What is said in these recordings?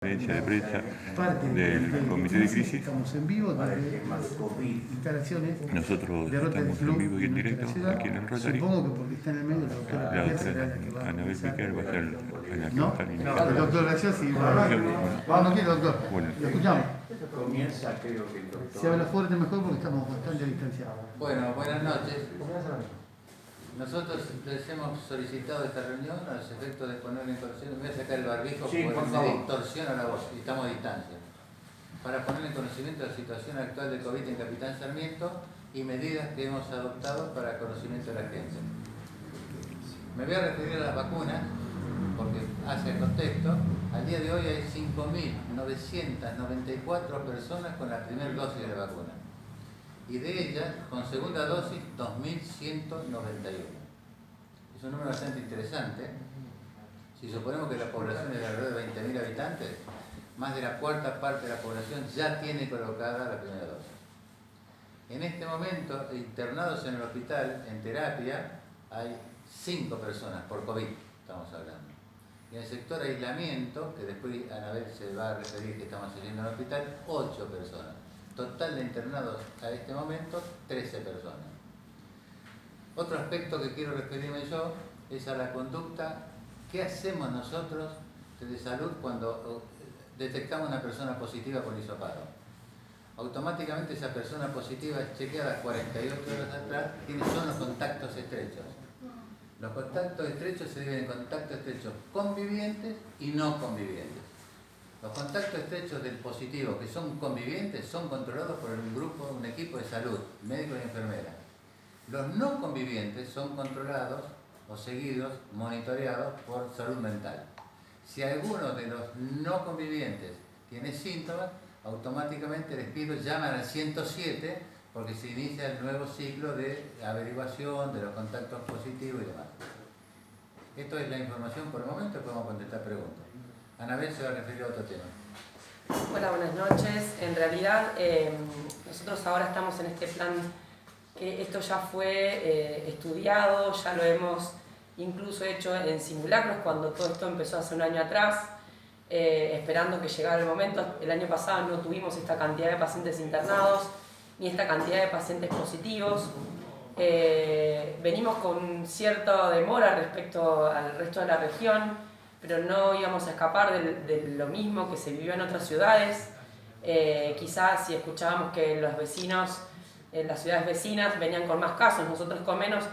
Conferencia de prensa del Comité de Crisis. Estamos en vivo desde instalaciones. Nosotros estamos en vivo y en directo aquí en el Rotary. Supongo que porque está en el medio la doctora La Piquer doctora será la que va a Anabel comenzar. Piquer va a ser la que ¿No? va a estar El iniciando. doctor Graciosi. No quiere, doctor. Bueno. Lo escuchamos. Comienza, creo que el doctor. Si habla fuerte mejor porque estamos bastante distanciados. Bueno, buenas noches. Nosotros les hemos solicitado esta reunión a los efectos de poner en conocimiento. Me voy a sacar el barbijo Sí, porque por me favor. distorsiona la voz y estamos a distancia. Para poner en conocimiento la situación actual de COVID en Capitán Sarmiento y medidas que hemos adoptado para conocimiento de la gente. Me voy a referir a las vacunas porque hace el contexto. Al día de hoy hay 5.994 personas con la primera dosis de la vacuna. Y de ellas, con segunda dosis, 2.191. Es un número bastante interesante. Si suponemos que la población es de alrededor de 20.000 habitantes, más de la cuarta parte de la población ya tiene colocada la primera dosis. En este momento, internados en el hospital, en terapia, hay 5 personas por COVID, estamos hablando. Y en el sector aislamiento, que después Anabel se va a referir que estamos haciendo en el hospital, 8 personas. Total de internados a este momento, 13 personas. Otro aspecto que quiero referirme yo es a la conducta. ¿Qué hacemos nosotros de salud cuando detectamos una persona positiva por hisopado? Automáticamente esa persona positiva es chequeada 48 horas atrás, quiénes son los contactos estrechos. Los contactos estrechos se dividen en contactos estrechos convivientes y no convivientes. Los contactos estrechos del positivo que son convivientes son controlados por un equipo de salud, médicos y enfermeras. Los no convivientes son controlados o seguidos, monitoreados por salud mental. Si alguno de los no convivientes tiene síntomas, automáticamente el espíritu llaman al 107 porque se inicia el nuevo ciclo de averiguación de los contactos positivos y demás. Esto es la información por el momento, podemos contestar preguntas. Anabel se va a referir a otro tema. Hola, buenas noches. En realidad, nosotros ahora estamos en este plan que esto ya fue estudiado, ya lo hemos incluso hecho en simulacros cuando todo esto empezó hace un año atrás, esperando que llegara el momento. El año pasado no tuvimos esta cantidad de pacientes internados ni esta cantidad de pacientes positivos. Venimos con cierta demora respecto al resto de la región, pero no íbamos a escapar de lo mismo que se vivió en otras ciudades. Quizás si escuchábamos que los vecinos en las ciudades vecinas venían con más casos, nosotros con menos,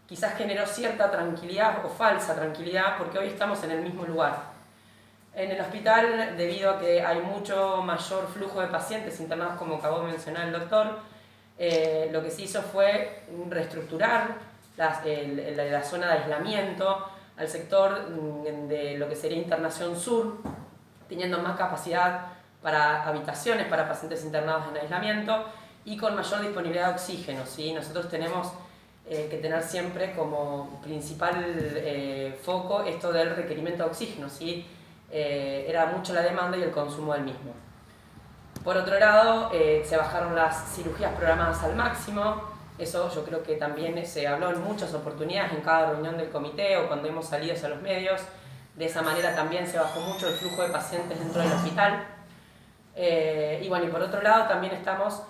quizás generó cierta tranquilidad o falsa tranquilidad porque hoy estamos en el mismo lugar. En el hospital, debido a que hay mucho mayor flujo de pacientes internados, como acabó de mencionar el doctor, lo que se hizo fue reestructurar la zona de aislamiento al sector de lo que sería Internación Sur, teniendo más capacidad para habitaciones para pacientes internados en aislamiento y con mayor disponibilidad de oxígeno, ¿sí? Nosotros tenemos que tener siempre como principal foco esto del requerimiento de oxígeno, ¿sí? Era mucho la demanda y el consumo del mismo. Por otro lado, se bajaron las cirugías programadas al máximo. Eso yo creo que también se habló en muchas oportunidades en cada reunión del comité o cuando hemos salido hacia los medios. De esa manera también se bajó mucho el flujo de pacientes dentro del hospital. Y bueno, y por otro lado también estamos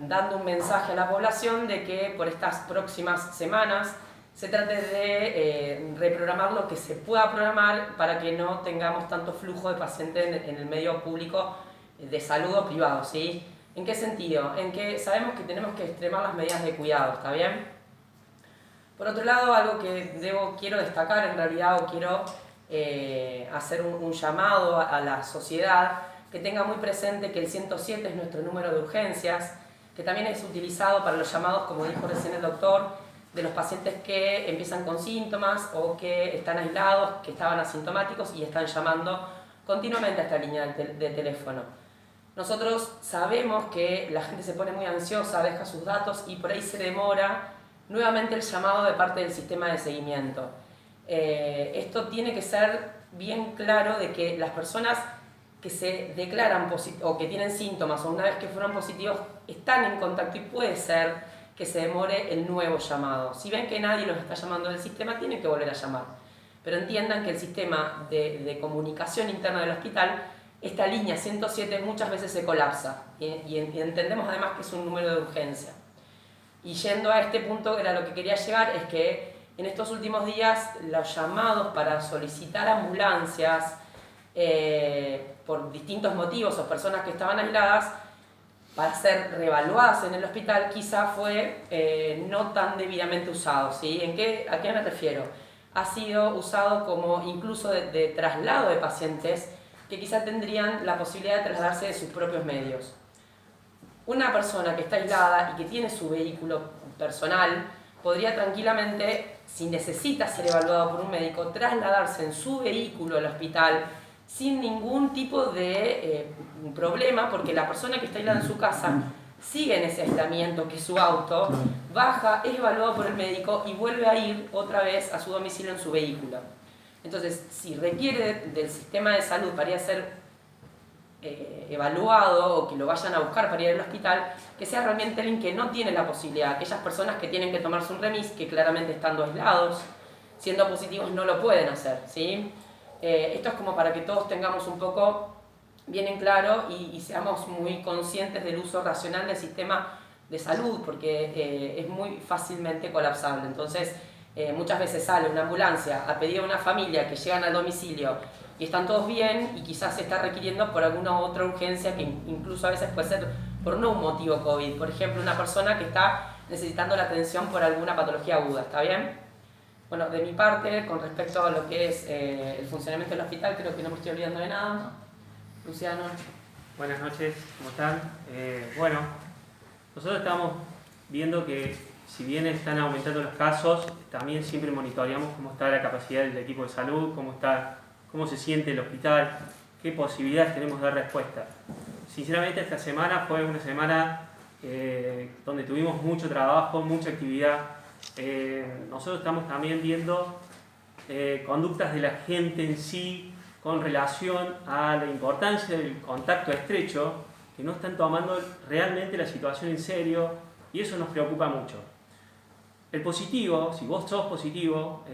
dando un mensaje a la población de que por estas próximas semanas se trate de reprogramar lo que se pueda programar para que no tengamos tanto flujo de pacientes en el medio público de salud o privado, ¿sí? ¿En qué sentido? En que sabemos que tenemos que extremar las medidas de cuidado, ¿está bien? Por otro lado, algo que quiero destacar en realidad o quiero hacer un llamado a la sociedad que tenga muy presente que el 107 es nuestro número de urgencias, que también es utilizado para los llamados, como dijo recién el doctor, de los pacientes que empiezan con síntomas o que están aislados, que estaban asintomáticos y están llamando continuamente a esta línea de teléfono. Nosotros sabemos que la gente se pone muy ansiosa, deja sus datos y por ahí se demora nuevamente el llamado de parte del sistema de seguimiento. Esto tiene que ser bien claro de que las personas que se declaran o que tienen síntomas o una vez que fueron positivos están en contacto y puede ser que se demore el nuevo llamado. Si ven que nadie los está llamando del sistema, tienen que volver a llamar. pero entiendan que el sistema de comunicación interna del hospital, esta línea 107 muchas veces se colapsa y entendemos además que es un número de urgencia. Y yendo a este punto, era lo que quería llegar, es que en estos últimos días los llamados para solicitar ambulancias por distintos motivos o personas que estaban aisladas para ser reevaluadas en el hospital quizá fue no tan debidamente usado, ¿sí? ¿A qué me refiero? Ha sido usado como incluso de traslado de pacientes que quizá tendrían la posibilidad de trasladarse de sus propios medios. Una persona que está aislada y que tiene su vehículo personal podría tranquilamente, si necesita ser evaluado por un médico, trasladarse en su vehículo al hospital sin ningún tipo de problema, porque la persona que está aislada en su casa sigue en ese aislamiento, que es su auto, baja, es evaluado por el médico y vuelve a ir otra vez a su domicilio en su vehículo. Entonces, si requiere del sistema de salud para ir a ser evaluado o que lo vayan a buscar para ir al hospital, que sea realmente alguien que no tiene la posibilidad, aquellas personas que tienen que tomarse un remis, que claramente estando aislados, siendo positivos no lo pueden hacer, ¿sí? Esto es como para que todos tengamos un poco bien en claro y seamos muy conscientes del uso racional del sistema de salud, porque es muy fácilmente colapsable. Entonces, muchas veces sale una ambulancia a pedir a una familia que llegan al domicilio y están todos bien y quizás se está requiriendo por alguna otra urgencia que incluso a veces puede ser por no un motivo COVID. Por ejemplo, una persona que está necesitando la atención por alguna patología aguda, ¿está bien? Bueno, de mi parte, con respecto a lo que es el funcionamiento del hospital, creo que no me estoy olvidando de nada. Luciano. Buenas noches, ¿cómo están? Bueno, nosotros estamos viendo que si bien están aumentando los casos, también siempre monitoreamos cómo está la capacidad del equipo de salud, cómo se siente el hospital, qué posibilidades tenemos de dar respuesta. Sinceramente, esta semana fue una semana donde tuvimos mucho trabajo, mucha actividad. Nosotros estamos también viendo conductas de la gente en sí con relación a la importancia del contacto estrecho, que no están tomando realmente la situación en serio y eso nos preocupa mucho. El positivo, si vos sos positivo,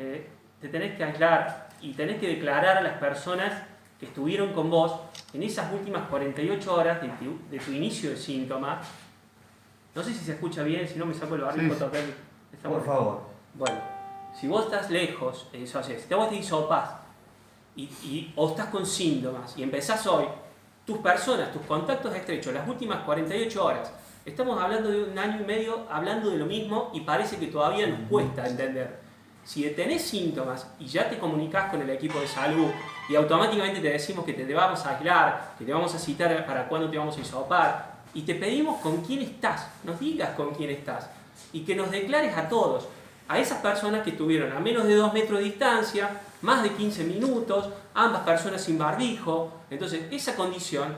te tenés que aislar y tenés que declarar a las personas que estuvieron con vos en esas últimas 48 horas de tu inicio de síntomas. No sé si se escucha bien, si no me saco el barbijo total. Por favor. Bueno, si vos estás lejos, si vos te hisopás o estás con síntomas y empezás hoy, tus contactos estrechos, las últimas 48 horas, estamos hablando de un año y medio hablando de lo mismo y parece que todavía nos cuesta entender. Si tenés síntomas y ya te comunicás con el equipo de salud y automáticamente te decimos que te vamos a aislar, que te vamos a citar para cuándo te vamos a hisopar y te pedimos con quién estás, nos digas con quién estás y que nos declares a todos, a esas personas que estuvieron a menos de 2 metros de distancia, más de 15 minutos, ambas personas sin barbijo. Entonces esa condición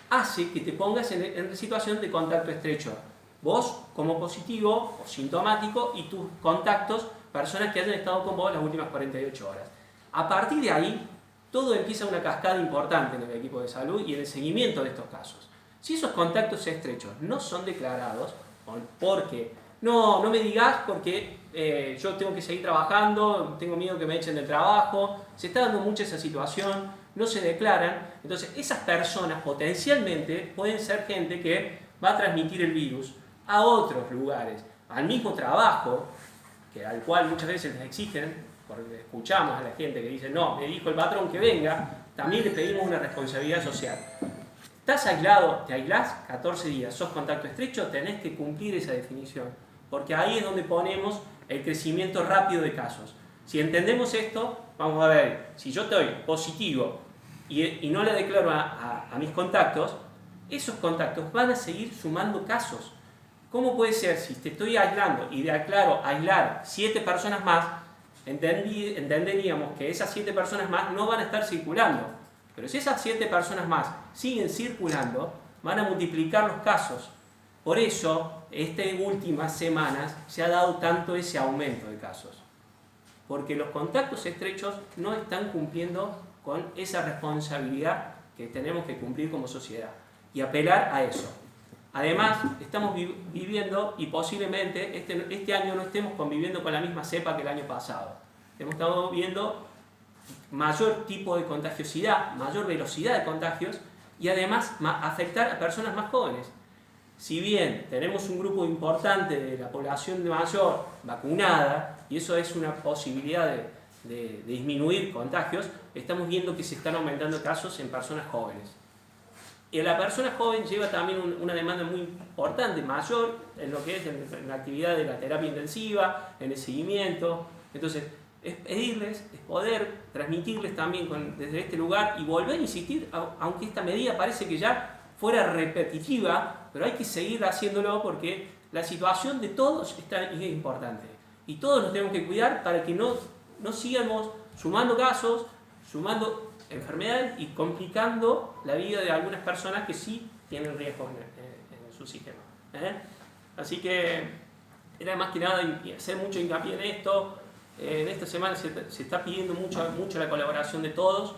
hace que te pongas en situación de contacto estrecho. Vos como positivo o sintomático y tus contactos, personas que hayan estado con vos las últimas 48 horas. A partir de ahí, todo empieza una cascada importante en el equipo de salud y en el seguimiento de estos casos. Si esos contactos estrechos no son declarados, porque no me digas porque yo tengo que seguir trabajando, tengo miedo que me echen del trabajo, se está dando mucho esa situación, no se declaran, entonces esas personas potencialmente pueden ser gente que va a transmitir el virus a otros lugares, al mismo trabajo, al cual muchas veces les exigen, porque escuchamos a la gente que dice, no, me dijo el patrón que venga, también le pedimos una responsabilidad social. Estás aislado, te aislás 14 días, sos contacto estrecho, tenés que cumplir esa definición, porque ahí es donde ponemos el crecimiento rápido de casos. Si entendemos esto, vamos a ver, si yo estoy positivo y no le declaro a mis contactos, esos contactos van a seguir sumando casos. ¿Cómo puede ser si te estoy aislando y declaro aislar 7 personas más? Entenderíamos que esas 7 personas más no van a estar circulando. Pero si esas 7 personas más siguen circulando, van a multiplicar los casos. Por eso, estas últimas semanas se ha dado tanto ese aumento de casos. Porque los contactos estrechos no están cumpliendo con esa responsabilidad que tenemos que cumplir como sociedad. Y apelar a eso. Además, estamos viviendo y posiblemente este año no estemos conviviendo con la misma cepa que el año pasado. Hemos estado viendo mayor tipo de contagiosidad, mayor velocidad de contagios y además afectar a personas más jóvenes. Si bien tenemos un grupo importante de la población mayor vacunada, y eso es una posibilidad de disminuir contagios, estamos viendo que se están aumentando casos en personas jóvenes. Y la persona joven lleva también una demanda muy importante, mayor, en lo que es en la actividad de la terapia intensiva, en el seguimiento. Entonces, es pedirles, es poder transmitirles también desde este lugar y volver a insistir, aunque esta medida parece que ya fuera repetitiva, pero hay que seguir haciéndolo porque la situación de todos es importante. Y todos nos tenemos que cuidar para que no sigamos sumando casos, sumando enfermedades y complicando la vida de algunas personas que sí tienen riesgos en su sistema. Así que era más que nada hacer mucho hincapié en esto. En esta semana se está pidiendo mucho la colaboración de todos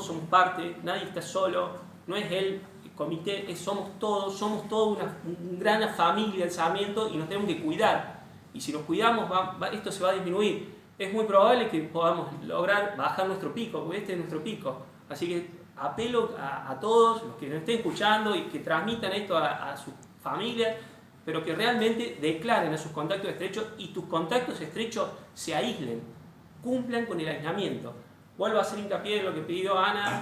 somos parte, nadie está solo, no es el comité, somos todos una gran familia del Sarmiento y nos tenemos que cuidar. Y si nos cuidamos, esto se va a disminuir. Es muy probable que podamos lograr bajar nuestro pico, porque este es nuestro pico. Así que apelo a todos los que nos estén escuchando y que transmitan esto a sus familias, pero que realmente declaren a sus contactos estrechos y tus contactos estrechos se aíslen, cumplan con el aislamiento. Vuelvo a hacer hincapié en lo que pidió Ana.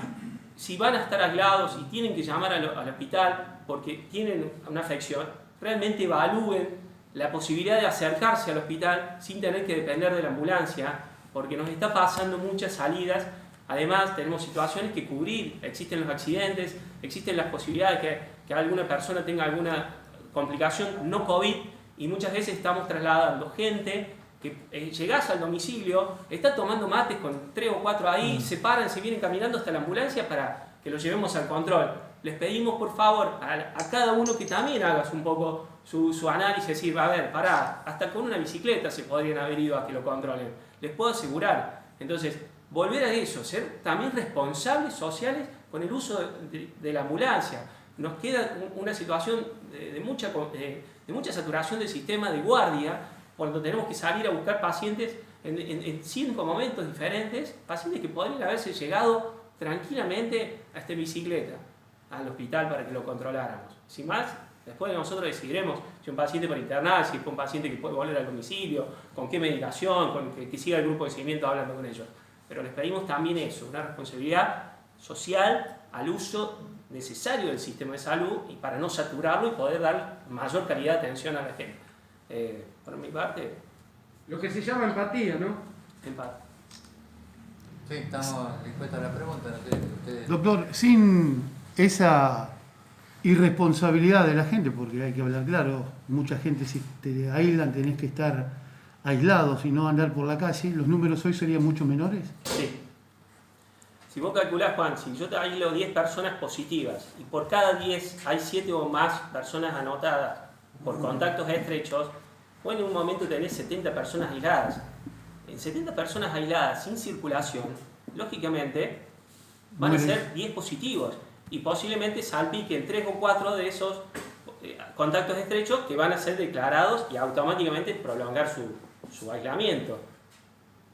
Si van a estar aislados y tienen que llamar al hospital porque tienen una afección, realmente evalúen la posibilidad de acercarse al hospital sin tener que depender de la ambulancia, porque nos está pasando muchas salidas. Además, tenemos situaciones que cubrir, existen los accidentes, existen las posibilidades de que alguna persona tenga alguna complicación no COVID, y muchas veces estamos trasladando gente que llegás al domicilio, está tomando mates con 3 o 4 ahí, se paran, se vienen caminando hasta la ambulancia para que los llevemos al control. Les pedimos por favor a cada uno que también hagas un poco su análisis, decir, a ver, pará, hasta con una bicicleta se podrían haber ido a que lo controlen. Les puedo asegurar. Entonces, volver a eso, ser también responsables sociales con el uso de la ambulancia. Nos queda una situación de mucha saturación del sistema de guardia, cuando tenemos que salir a buscar pacientes en 5 momentos diferentes, pacientes que podrían haberse llegado tranquilamente a esta bicicleta al hospital para que lo controláramos. Sin más, después nosotros decidiremos si un paciente para internar, si es un paciente que puede volver al domicilio, con qué medicación, con que siga el grupo de seguimiento hablando con ellos. Pero les pedimos también eso, una responsabilidad social al uso necesario del sistema de salud y para no saturarlo y poder dar mayor calidad de atención a la gente. Por mi parte... Lo que se llama empatía, ¿no? Empatía. Sí, estamos dispuestos a la pregunta. No sé, ustedes... Doctor, sin esa irresponsabilidad de la gente, porque hay que hablar claro, mucha gente si te aíslan tenés que estar aislados y no andar por la calle, ¿los números hoy serían mucho menores? Sí. Si vos calculás, Juan, si yo te aíslo 10 personas positivas y por cada 10 hay 7 o más personas anotadas por contactos estrechos, vos en un momento tenés 70 personas aisladas. En 70 personas aisladas sin circulación, lógicamente van a ser 10 positivos y posiblemente salpiquen 3 o 4 de esos contactos estrechos que van a ser declarados y automáticamente prolongar su aislamiento.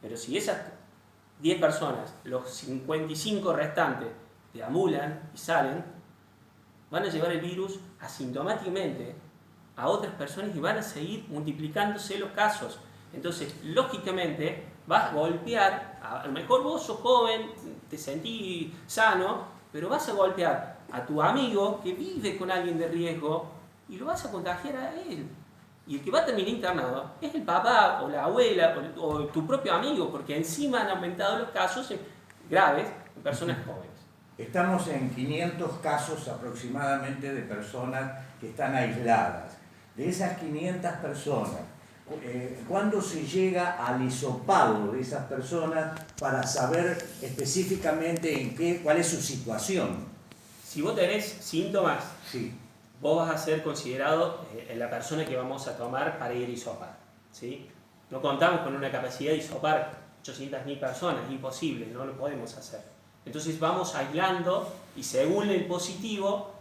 Pero si esas 10 personas, los 55 restantes, deambulan y salen, van a llevar el virus asintomáticamente a otras personas y van a seguir multiplicándose los casos. Entonces, lógicamente, vas a golpear, a lo mejor vos sos joven, te sentís sano, pero vas a golpear a tu amigo que vive con alguien de riesgo y lo vas a contagiar a él. Y el que va a terminar internado es el papá o la abuela o tu propio amigo, porque encima han aumentado los casos graves en personas jóvenes. Estamos en 500 casos aproximadamente de personas que están aisladas. De esas 500 personas, ¿cuándo se llega al hisopado de esas personas para saber específicamente cuál es su situación? Si vos tenés síntomas, Sí. vos vas a ser considerado la persona que vamos a tomar para ir a hisopar, ¿sí? No contamos con una capacidad de hisopar 800.000 personas, es imposible, no lo podemos hacer. Entonces vamos aislando y según el positivo,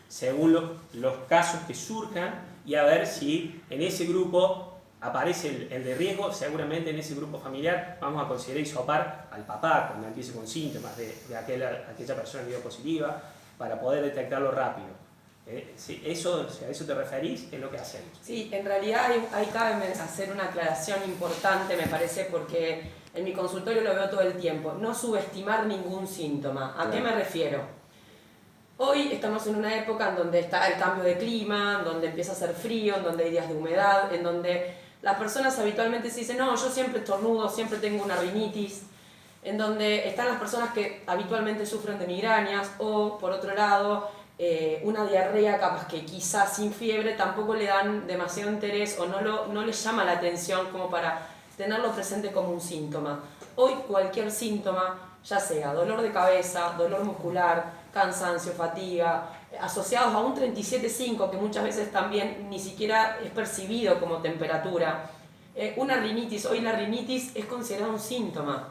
según los casos que surjan, y a ver si en ese grupo aparece el de riesgo, seguramente en ese grupo familiar vamos a considerar hisopar al papá cuando empiece con síntomas de aquella persona que dio positiva, para poder detectarlo rápido. Si a eso te referís, es lo que hacemos. Sí, en realidad ahí cabe hacer una aclaración importante, me parece, porque en mi consultorio lo veo todo el tiempo. No subestimar ningún síntoma. ¿A qué me refiero? Hoy estamos en una época en donde está el cambio de clima, en donde empieza a hacer frío, en donde hay días de humedad, en donde las personas habitualmente se dicen, no, yo siempre estornudo, siempre tengo una rinitis, en donde están las personas que habitualmente sufren de migrañas o, por otro lado, una diarrea capaz que quizás sin fiebre tampoco le dan demasiado interés o no les llama la atención como para tenerlo presente como un síntoma. Hoy cualquier síntoma, ya sea dolor de cabeza, dolor muscular, cansancio, fatiga, asociados a un 37,5 que muchas veces también ni siquiera es percibido como temperatura. Una rinitis, hoy la rinitis es considerada un síntoma.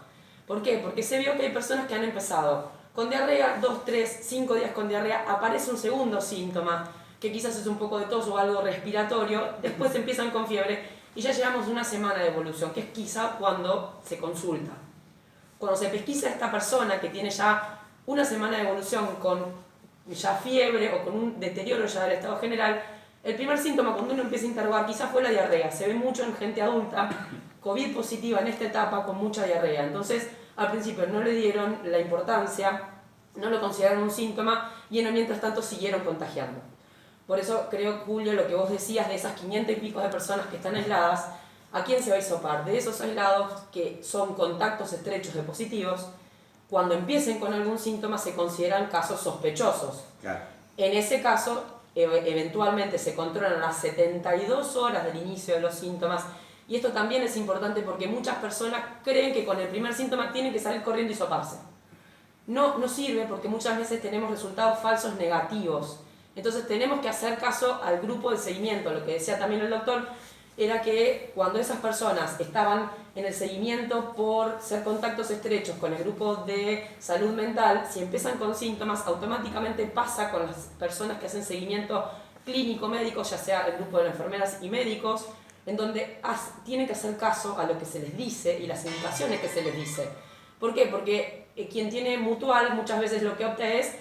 ¿Por qué? Porque se vio que hay personas que han empezado con diarrea, 2, 3, 5 días con diarrea, aparece un segundo síntoma, que quizás es un poco de tos o algo respiratorio, después empiezan con fiebre y ya llevamos una semana de evolución, que es quizá cuando se consulta. Cuando se pesquisa a esta persona que tiene ya una semana de evolución con ya fiebre o con un deterioro ya del estado general, el primer síntoma cuando uno empieza a interrogar quizás fue la diarrea. Se ve mucho en gente adulta, COVID positiva en esta etapa con mucha diarrea. Entonces, al principio no le dieron la importancia, no lo consideraron un síntoma y mientras tanto siguieron contagiando. Por eso creo, Julio, lo que vos decías de esas 500 y pico de personas que están aisladas, ¿a quién se va a hisopar? De esos aislados que son contactos estrechos de positivos, cuando empiecen con algún síntoma se consideran casos sospechosos. Claro. En ese caso, eventualmente se controlan las 72 horas del inicio de los síntomas. Y esto también es importante porque muchas personas creen que con el primer síntoma tienen que salir corriendo y hisoparse. No sirve porque muchas veces tenemos resultados falsos negativos. Entonces tenemos que hacer caso al grupo de seguimiento. Lo que decía también el doctor era que cuando esas personas estaban en el seguimiento por ser contactos estrechos con el grupo de salud mental, si empiezan con síntomas, automáticamente pasa con las personas que hacen seguimiento clínico médico, ya sea el grupo de enfermeras y médicos, en donde tienen que hacer caso a lo que se les dice y las indicaciones que se les dice. ¿Por qué? Porque quien tiene mutual muchas veces lo que opta es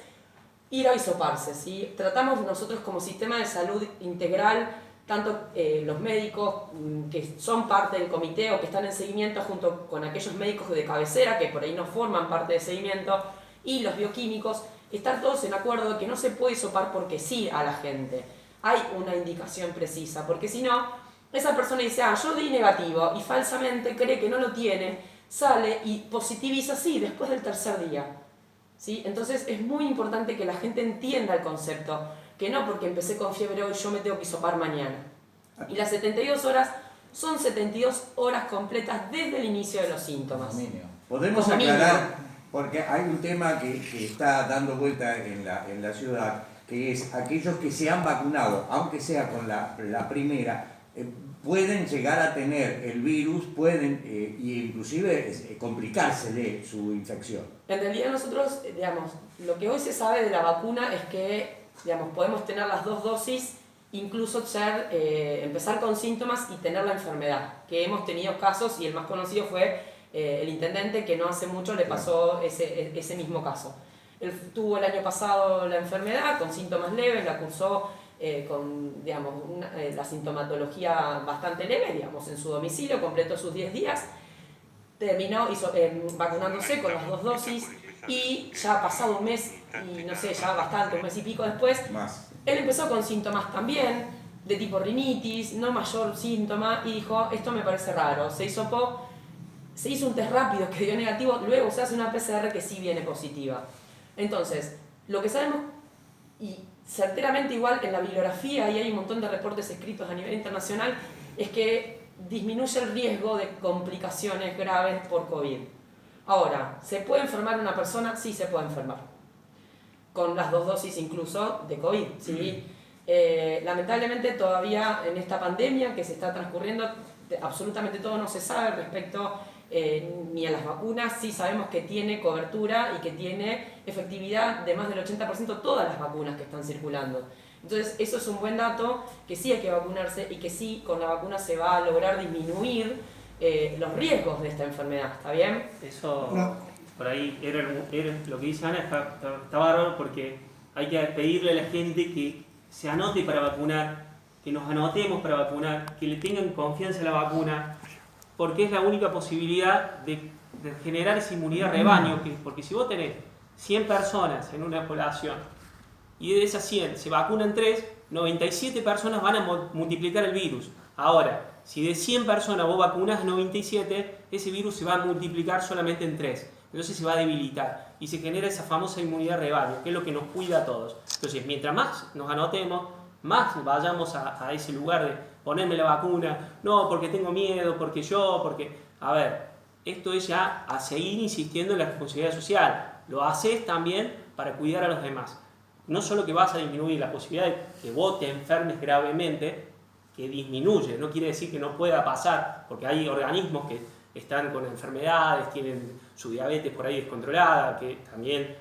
ir a hisoparse, ¿sí? Tratamos nosotros como sistema de salud integral, tanto los médicos que son parte del comité o que están en seguimiento junto con aquellos médicos de cabecera que por ahí no forman parte del seguimiento y los bioquímicos, estar todos en acuerdo de que no se puede hisopar porque sí a la gente. Hay una indicación precisa, porque si no, esa persona dice, yo di negativo y falsamente cree que no lo tiene, sale y positiviza así después del tercer día. ¿Sí? Entonces es muy importante que la gente entienda el concepto, que no porque empecé con fiebre hoy yo me tengo que hisopar mañana. Y las 72 horas son 72 horas completas desde el inicio de los síntomas. Podemos Como aclarar, mínimo. porque hay un tema que está dando vuelta en la ciudad, que es aquellos que se han vacunado, aunque sea con la primera, pueden llegar a tener el virus, pueden inclusive complicársele su infección. En realidad nosotros, lo que hoy se sabe de la vacuna es que, podemos tener las 2 dosis, incluso empezar con síntomas y tener la enfermedad, que hemos tenido casos y el más conocido fue el intendente que no hace mucho le pasó ese mismo caso. Él tuvo el año pasado la enfermedad con síntomas leves, la cursó con la sintomatología bastante leve, en su domicilio, completó sus 10 días, terminó vacunándose con las 2 dosis y ya pasado un mes, y no sé, ya bastante, un mes y pico después, él empezó con síntomas también de tipo rinitis, no mayor síntoma, y dijo, esto me parece raro, se hisopó, se hizo un test rápido que dio negativo, luego se hace una PCR que sí viene positiva. Entonces, lo que sabemos, y certeramente igual en la bibliografía, y hay un montón de reportes escritos a nivel internacional, es que disminuye el riesgo de complicaciones graves por COVID. Ahora, ¿se puede enfermar una persona? Sí, se puede enfermar. Con las 2 dosis incluso de COVID, ¿sí? Lamentablemente todavía en esta pandemia que se está transcurriendo, absolutamente todo no se sabe respecto ni a las vacunas. Sí sabemos que tiene cobertura y que tiene efectividad de más del 80% todas las vacunas que están circulando. Entonces, eso es un buen dato, que sí hay que vacunarse y que sí con la vacuna se va a lograr disminuir los riesgos de esta enfermedad, ¿está bien? Eso, No. por ahí, era lo que dice Ana, está bárbaro porque hay que pedirle a la gente que se anote para vacunar, que nos anotemos para vacunar, que le tengan confianza a la vacuna, porque es la única posibilidad de generar esa inmunidad rebaño, porque si vos tenés 100 personas en una población y de esas 100 se vacunan 3, 97 personas van a multiplicar el virus. Ahora, si de 100 personas vos vacunás 97, ese virus se va a multiplicar solamente en 3. Entonces se va a debilitar y se genera esa famosa inmunidad rebaño, que es lo que nos cuida a todos. Entonces, mientras más nos anotemos, más vayamos a ese lugar de ponerme la vacuna, no, porque tengo miedo, porque yo, porque... A ver, esto es ya a seguir insistiendo en la responsabilidad social. Lo haces también para cuidar a los demás. No solo que vas a disminuir la posibilidad de que vos te enfermes gravemente, que disminuye, no quiere decir que no pueda pasar, porque hay organismos que están con enfermedades, tienen su diabetes por ahí descontrolada, que también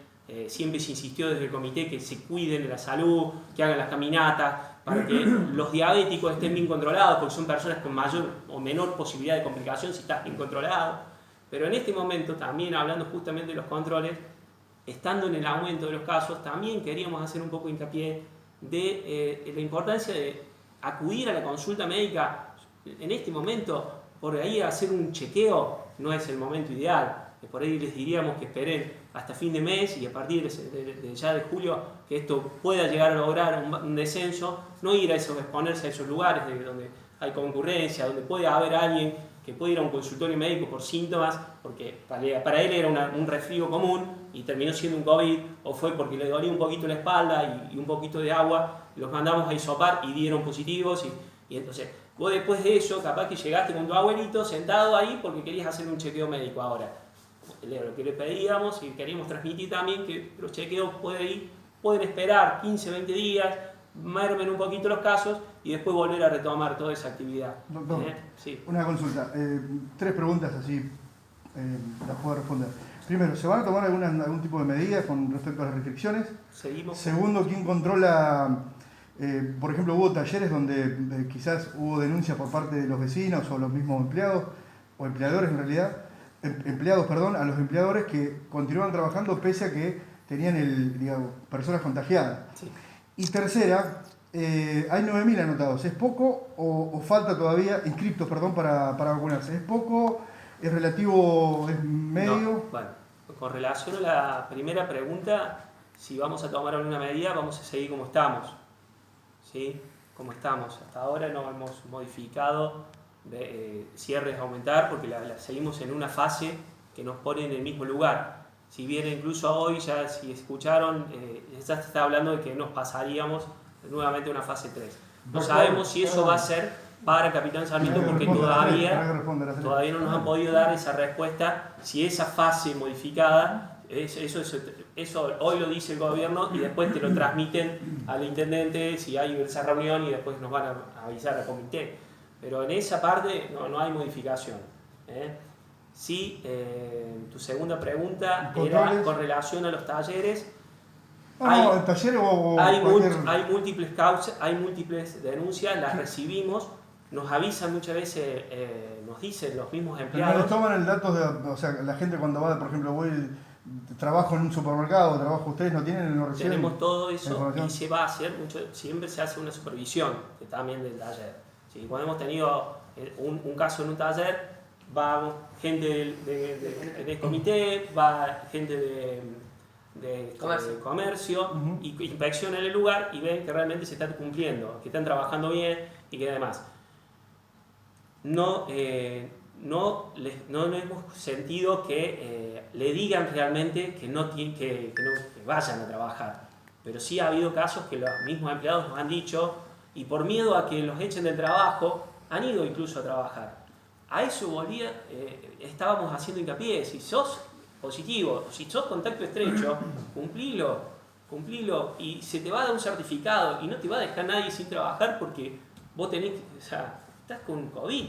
siempre se insistió desde el comité que se cuiden de la salud, que hagan las caminatas, para que los diabéticos estén bien controlados, porque son personas con mayor o menor posibilidad de complicación si estás bien controlado. Pero en este momento, también hablando justamente de los controles, estando en el aumento de los casos, también queríamos hacer un poco hincapié de la importancia de acudir a la consulta médica. En este momento, por ahí hacer un chequeo no es el momento ideal. Por ahí les diríamos que esperen hasta fin de mes y a partir de ya de julio que esto pueda llegar a lograr un descenso, no ir a exponerse a esos lugares donde hay concurrencia, donde puede haber alguien que puede ir a un consultorio médico por síntomas, porque para él era un resfrío común y terminó siendo un COVID, o fue porque le dolía un poquito la espalda y un poquito de agua, los mandamos a hisopar y dieron positivos, y entonces vos después de eso capaz que llegaste con tu abuelito sentado ahí porque querías hacer un chequeo médico. Ahora, lo que le pedíamos y queríamos transmitir también que los chequeos pueden esperar 15, 20 días, mermen un poquito los casos y después volver a retomar toda esa actividad. Doctor, Sí. una consulta. 3 preguntas así las puedo responder. Primero, ¿se van a tomar algún tipo de medidas con respecto a las restricciones? Seguimos. Segundo, ¿quién controla? Por ejemplo, hubo talleres donde quizás hubo denuncias por parte de los vecinos o los mismos empleados, o empleadores en realidad, empleados, perdón, a los empleadores que continúan trabajando pese a que tenían digamos, personas contagiadas. Sí. Y tercera, hay 9.000 anotados. ¿Es poco o falta todavía inscriptos, perdón, para vacunarse? ¿Es poco? ¿Es relativo? ¿Es medio? No. Bueno, con relación a la primera pregunta, si vamos a tomar alguna medida, vamos a seguir como estamos. ¿Sí? Como estamos. Hasta ahora no hemos modificado cierres a aumentar porque seguimos en una fase que nos pone en el mismo lugar. Si bien incluso hoy, ya si escucharon, ya se está hablando de que nos pasaríamos nuevamente a una fase 3. No sabemos si eso va a ser para Capitán Sarmiento porque todavía no nos han podido dar esa respuesta, si esa fase modificada, eso hoy lo dice el gobierno y después te lo transmiten al intendente si hay esa reunión y después nos van a avisar al comité. Pero en esa parte no hay modificación. Sí, tu segunda pregunta era con relación a los talleres. ¿El taller o hay múltiples causas, hay múltiples denuncias, las recibimos, nos avisan muchas veces, nos dicen los mismos empleados. Pero les toman el dato o sea, la gente cuando va, por ejemplo, trabajo en un supermercado, trabajo, ustedes no tienen, no reciben. Tenemos todo eso y se va a hacer, siempre se hace una supervisión también del taller. ¿Sí? Cuando hemos tenido un caso en un taller, va gente del comité, va gente de comercio y inspeccionan el lugar y ven que realmente se está cumpliendo, que están trabajando bien y que además no hemos sentido que le digan realmente que que vayan a trabajar. Pero sí ha habido casos que los mismos empleados nos han dicho y por miedo a que los echen del trabajo han ido incluso a trabajar. A eso estábamos haciendo hincapié. Si sos positivo, si sos contacto estrecho, cumplilo y se te va a dar un certificado y no te va a dejar nadie sin trabajar porque vos estás con COVID,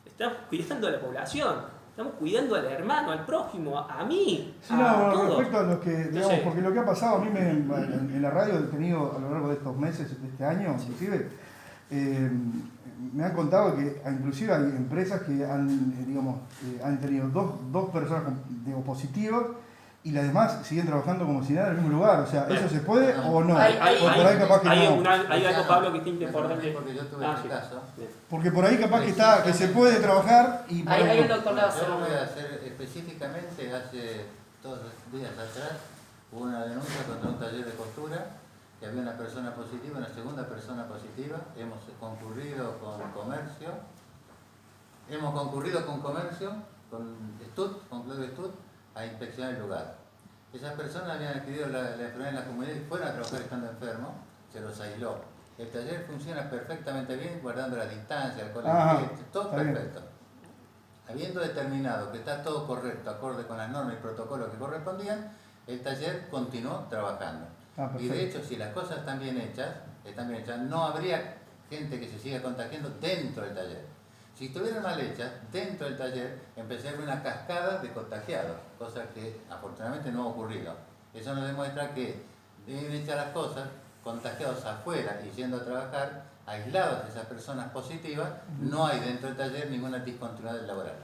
estás cuidando a la población. estamos cuidando al hermano, al prójimo, a mí, Sí, a no, todos. respecto a los que, digamos, Entonces, porque lo que ha pasado a mí en la radio he tenido a lo largo de estos meses, de este año, inclusive, me han contado que inclusive hay empresas que han, digamos, han tenido dos personas positivas y las demás siguen trabajando como si nada en el mismo lugar. O sea, ¿eso se puede o no? Hay O por ahí capaz que no. hay algo, Pablo, que es importante. Porque yo tuve ese caso. Porque por ahí capaz que se puede trabajar y por Ahí ahí el no. doctor Yo lo voy a hacer específicamente. Hace 2 días atrás hubo una denuncia contra un taller de costura, que había una persona positiva, una segunda persona positiva. Hemos concurrido con comercio, con Claudio Stud, a inspeccionar el lugar. Esas personas habían adquirido la enfermedad en la comunidad y fueron a trabajar estando enfermos, se los aisló. El taller funciona perfectamente bien, guardando la distancia, alcohol en gel, todo perfecto. Habiendo determinado que está todo correcto, acorde con las normas y protocolos que correspondían, el taller continuó trabajando. Y de hecho, si las cosas están bien hechas, no habría gente que se siga contagiando dentro del taller. Si estuvieran mal hechas, dentro del taller empezaría una cascada de contagiados, cosa que afortunadamente no ha ocurrido. Eso nos demuestra que deben echar las cosas contagiados afuera y yendo a trabajar, aislados de esas personas positivas, no hay dentro del taller ninguna discontinuidad laboral.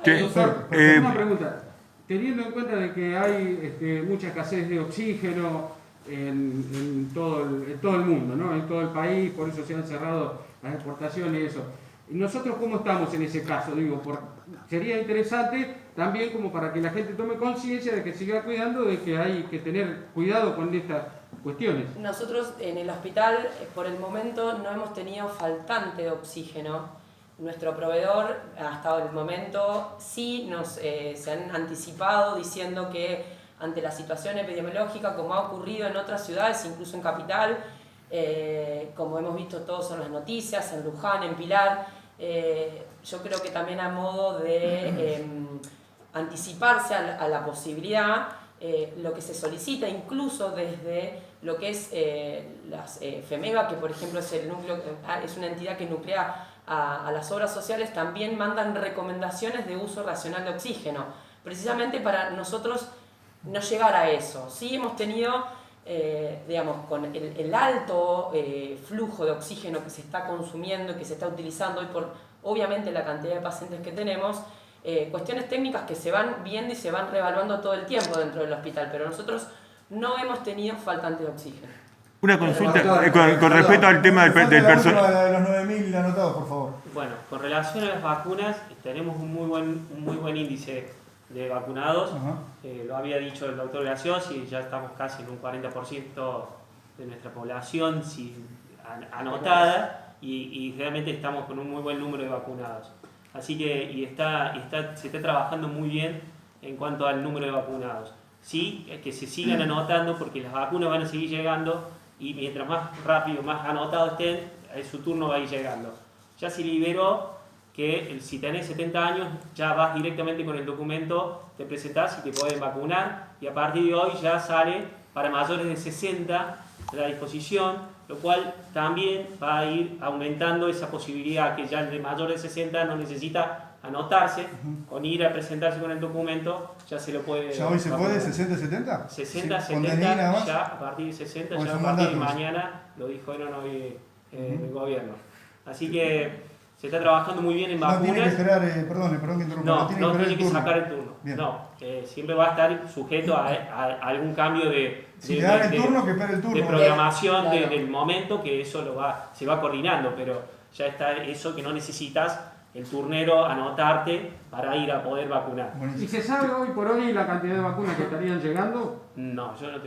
Doctor, una pregunta. Teniendo en cuenta de que hay mucha escasez de oxígeno en todo el mundo, ¿no? En todo el país, por eso se han cerrado las exportaciones y eso. ¿Y nosotros cómo estamos en ese caso? Digo, sería interesante también como para que la gente tome conciencia de que siga cuidando, de que hay que tener cuidado con estas cuestiones. Nosotros en el hospital, por el momento, no hemos tenido faltante de oxígeno. Nuestro proveedor, hasta el momento, sí se han anticipado diciendo que ante la situación epidemiológica, como ha ocurrido en otras ciudades, incluso en Capital, como hemos visto todos en las noticias, en Luján, en Pilar, yo creo que también a modo de anticiparse a la posibilidad, lo que se solicita incluso desde lo que es las FEMEGA, que por ejemplo es el núcleo, es una entidad que nuclea a las obras sociales, también mandan recomendaciones de uso racional de oxígeno, precisamente para nosotros no llegar a eso. Sí hemos tenido, digamos, con el alto flujo de oxígeno que se está consumiendo, que se está utilizando hoy por, obviamente, la cantidad de pacientes que tenemos, cuestiones técnicas que se van viendo y se van reevaluando todo el tiempo dentro del hospital, pero nosotros no hemos tenido faltante de oxígeno. Una consulta con respecto al tema del personal. De los 9.000 anotados, por favor. Bueno, con relación a las vacunas, tenemos un muy buen índice de vacunados. Lo había dicho el doctor Graciosi, ya estamos casi en un 40% de nuestra población anotada y realmente estamos con un muy buen número de vacunados. Así que se está trabajando muy bien en cuanto al número de vacunados. Sí, que se sigan anotando porque las vacunas van a seguir llegando y mientras más rápido, más anotados estén, su turno va a ir llegando. Ya se liberó que si tenés 70 años ya vas directamente con el documento, te presentás y te pueden vacunar y a partir de hoy ya sale para mayores de 60 la disposición, lo cual también va a ir aumentando esa posibilidad que ya el de mayor de 60 no necesita anotarse, con ir a presentarse con el documento ya se lo puede. ¿Ya hoy se puede 60-70? 60-70, ya a partir de 60, ya a partir de mañana, lo dijo hoy el gobierno. Así que se está trabajando muy bien en vacunas. No tiene que esperar, perdón que interrumpa. No tiene que sacar el turno. Bien. No, siempre va a estar sujeto a algún cambio de programación del momento, que eso se va coordinando, pero ya está eso que no necesitas el turnero anotarte para ir a poder vacunar. ¿Y se sabe hoy por hoy la cantidad de vacunas que estarían llegando? No, yo no tengo.